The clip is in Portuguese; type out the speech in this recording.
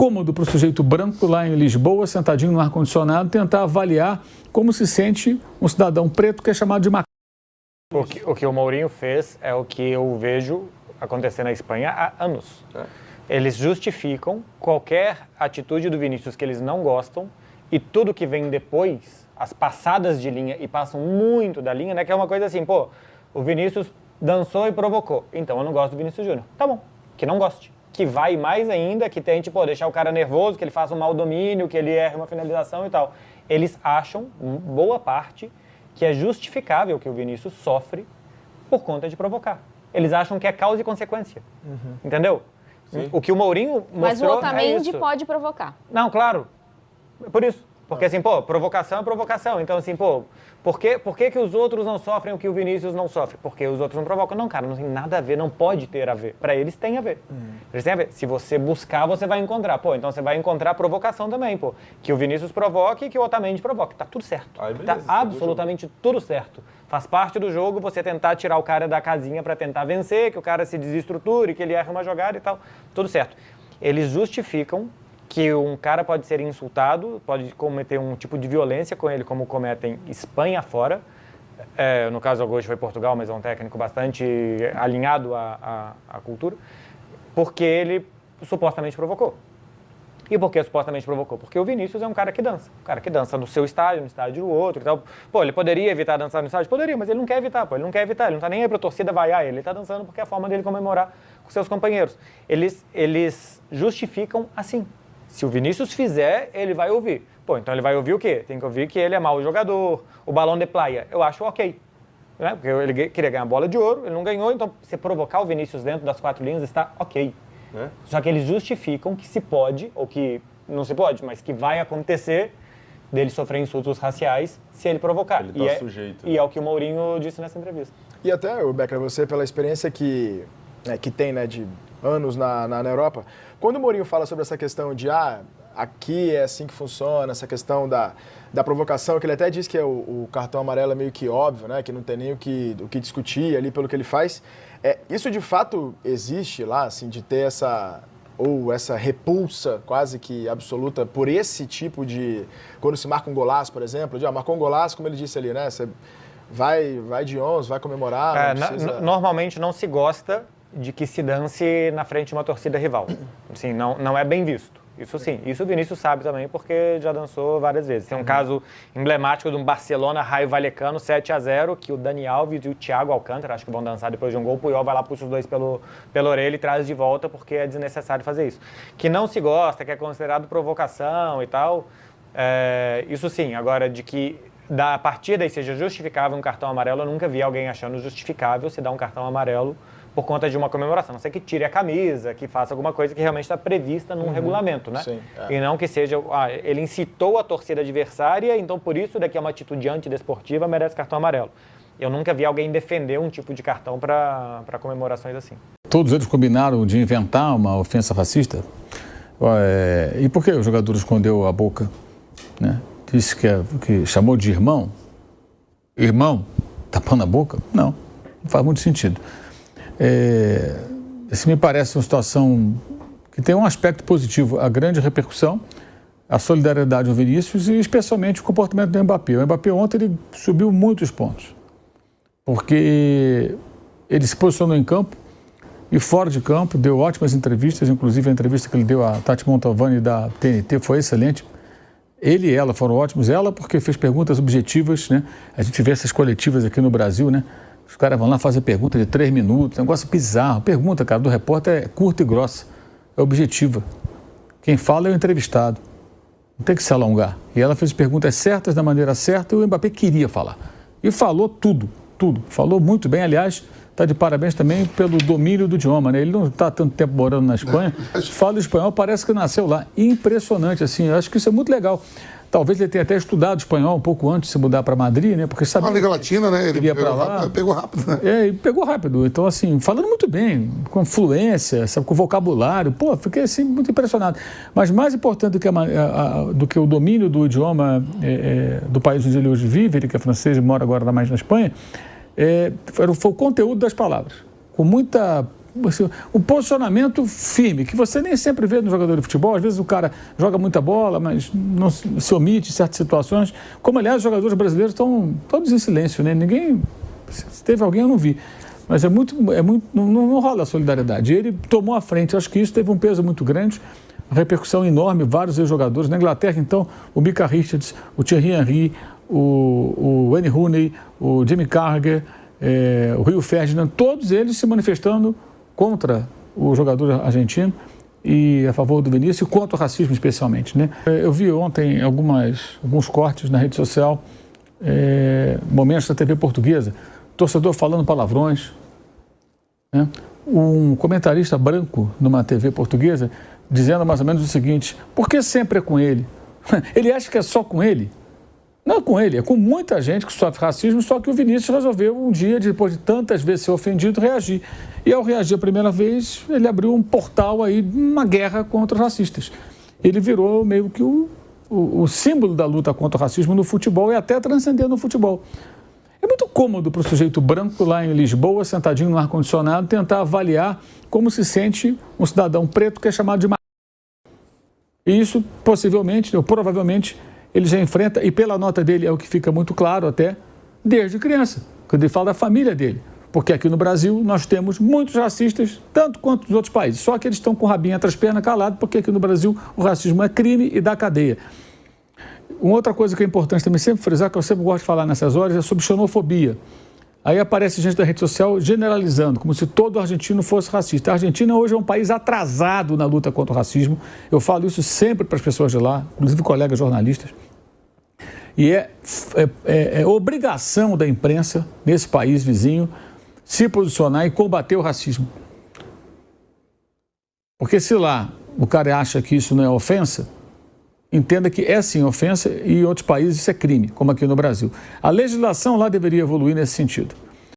cômodo para o sujeito branco lá em Lisboa, sentadinho no ar-condicionado, tentar avaliar como se sente um cidadão preto que é chamado de macaco. O que o Mourinho fez é o que eu vejo acontecer na Espanha há anos. Eles justificam qualquer atitude do Vinícius que eles não gostam e tudo que vem depois, as passadas de linha, e passam muito da linha, né? Que é uma coisa assim, pô, o Vinícius dançou e provocou, então eu não gosto do Vinícius Júnior. Tá bom, que não goste. Que vai mais ainda, que tente, pô, deixar o cara nervoso, que ele faça um mau domínio, que ele erre uma finalização e tal. Eles acham, boa parte, que é justificável que o Vinícius sofre por conta de provocar. Eles acham que é causa e consequência, entendeu? Sim. O que o Mourinho mostrou. Mas o Otamendi pode provocar. Não, claro. Por isso. Porque assim, pô, provocação é provocação. Então assim, pô, por que os outros não sofrem o que o Vinícius não sofre? Porque os outros não provocam. Não, cara, não tem nada a ver, não pode ter a ver. Pra eles tem a ver. Eles têm a ver. Se você buscar, você vai encontrar. Pô, então você vai encontrar provocação também, pô. Que o Vinícius provoque e que o Otamendi provoque. Tá tudo certo. Beleza, tá absolutamente tudo certo. Faz parte do jogo você tentar tirar o cara da casinha pra tentar vencer, que o cara se desestruture, que ele erre uma jogada e tal. Tudo certo. Eles justificam que um cara pode ser insultado, pode cometer um tipo de violência com ele, como cometem Espanha fora. No caso, hoje foi Portugal, mas é um técnico bastante alinhado à cultura, porque ele supostamente provocou. E por que supostamente provocou? Porque o Vinícius é um cara que dança no seu estádio, no estádio do outro e tal. Pô, ele poderia evitar dançar no estádio? Poderia, mas ele não quer evitar, ele não tá nem aí pra torcida vaiar ele tá dançando porque é a forma dele comemorar com seus companheiros. Eles justificam assim. Se o Vinícius fizer, ele vai ouvir. Pô, então ele vai ouvir o quê? Tem que ouvir que ele é mau jogador, o balão de playa. Eu acho ok. Né? Porque ele queria ganhar a bola de ouro, ele não ganhou, então você provocar o Vinícius dentro das 4 linhas está ok. Só que eles justificam que se pode, ou que não se pode, mas que vai acontecer dele sofrer insultos raciais se ele provocar. Ele tá sujeito. E é o que o Mourinho disse nessa entrevista. E até, Becker, você, pela experiência que tem, né, de anos na Europa, quando o Mourinho fala sobre essa questão de aqui é assim que funciona, essa questão da provocação, que ele até diz que o cartão amarelo é meio que óbvio, né, que não tem nem o que discutir ali pelo que ele faz, isso de fato existe lá, assim, de ter essa repulsa quase que absoluta por esse tipo de... Quando se marca um golaço, por exemplo, marcou um golaço, como ele disse ali, né, você vai de 11, vai comemorar, não precisa... Normalmente não se gosta de que se dance na frente de uma torcida rival. Assim, não é bem visto. Isso sim. Isso o Vinícius sabe também, porque já dançou várias vezes. Tem um caso emblemático de um Barcelona Raio Vallecano 7-0, que o Dani Alves e o Thiago Alcântara, acho que vão dançar depois de um gol, o Puyol vai lá, puxa os dois pela orelha e traz de volta, porque é desnecessário fazer isso. Que não se gosta, que é considerado provocação e tal, isso sim. Agora, de que da partida aí seja justificável um cartão amarelo, eu nunca vi alguém achando justificável se dar um cartão amarelo por conta de uma comemoração. Não sei que tire a camisa, que faça alguma coisa que realmente está prevista num regulamento, né? Sim, E não que seja, ele incitou a torcida adversária, então por isso daqui é uma atitude antidesportiva, merece cartão amarelo. Eu nunca vi alguém defender um tipo de cartão para comemorações assim. Todos eles combinaram de inventar uma ofensa racista? E por que o jogador escondeu a boca? Né? Disse que chamou de irmão? Irmão? Tapando a boca? Não faz muito sentido. Isso me parece uma situação que tem um aspecto positivo, a grande repercussão, a solidariedade ao Vinícius e especialmente o comportamento do Mbappé. O Mbappé ontem ele subiu muitos pontos, porque ele se posicionou em campo e fora de campo, deu ótimas entrevistas, inclusive a entrevista que ele deu a Tati Mantovani da TNT foi excelente. Ele e ela foram ótimos, ela porque fez perguntas objetivas, né? A gente vê essas coletivas aqui no Brasil, né? Os caras vão lá fazer pergunta de 3 minutos, negócio bizarro. Pergunta, cara, do repórter é curta e grossa, é objetiva. Quem fala é o entrevistado. Não tem que se alongar. E ela fez perguntas certas, da maneira certa, e o Mbappé queria falar. E falou tudo. Falou muito bem, aliás, está de parabéns também pelo domínio do idioma, né? Ele não está tanto tempo morando na Espanha, fala espanhol, parece que nasceu lá. Impressionante, assim, eu acho que isso é muito legal. Talvez ele tenha até estudado espanhol um pouco antes de se mudar para Madrid, né? Porque sabia. Na América Latina, né? Ele pegou rápido, né? E pegou rápido. Então, assim, falando muito bem, com fluência, sabe, com vocabulário. Pô, fiquei assim muito impressionado. Mas mais importante do que o domínio do idioma do país onde ele hoje vive, ele que é francês e mora agora mais na Espanha, foi o conteúdo das palavras. Com muita um posicionamento firme, que você nem sempre vê no jogador de futebol. Às vezes o cara joga muita bola, mas não se omite em certas situações. Como, aliás, os jogadores brasileiros estão todos em silêncio, né? Ninguém... Se teve alguém, eu não vi. Mas não rola a solidariedade. Ele tomou a frente. Acho que isso teve um peso muito grande, uma repercussão enorme, vários ex-jogadores. Na Inglaterra, então, o Micah Richards, o Thierry Henry, o Wayne Rooney, o Jimmy Carragher, o Rio Ferdinand, todos eles se manifestando contra o jogador argentino e a favor do Vinícius e contra o racismo especialmente, né? Eu vi ontem alguns cortes na rede social, momentos da TV portuguesa, torcedor falando palavrões, né? Um comentarista branco numa TV portuguesa dizendo mais ou menos o seguinte: por que sempre é com ele? Ele acha que é só com ele? Não é com ele, é com muita gente que sofre racismo, só que o Vinícius resolveu um dia, depois de tantas vezes ser ofendido, reagir. E ao reagir a primeira vez, ele abriu um portal aí, uma guerra contra os racistas. Ele virou meio que o símbolo da luta contra o racismo no futebol e até transcendendo no futebol. É muito cômodo para o sujeito branco lá em Lisboa, sentadinho no ar-condicionado, tentar avaliar como se sente um cidadão preto que é chamado de marginal. E isso possivelmente, ou provavelmente, ele já enfrenta, e pela nota dele é o que fica muito claro até, desde criança, quando ele fala da família dele. Porque aqui no Brasil nós temos muitos racistas, tanto quanto nos outros países. Só que eles estão com o rabinho entre as pernas calado, porque aqui no Brasil o racismo é crime e dá cadeia. Uma outra coisa que é importante também sempre frisar, que eu sempre gosto de falar nessas horas, é sobre xenofobia. Aí aparece gente da rede social generalizando, como se todo argentino fosse racista. A Argentina hoje é um país atrasado na luta contra o racismo. Eu falo isso sempre para as pessoas de lá, inclusive colegas jornalistas. E é obrigação da imprensa, nesse país vizinho, se posicionar e combater o racismo. Porque se lá o cara acha que isso não é ofensa, entenda que é sim ofensa e em outros países isso é crime, como aqui no Brasil. A legislação lá deveria evoluir nesse sentido.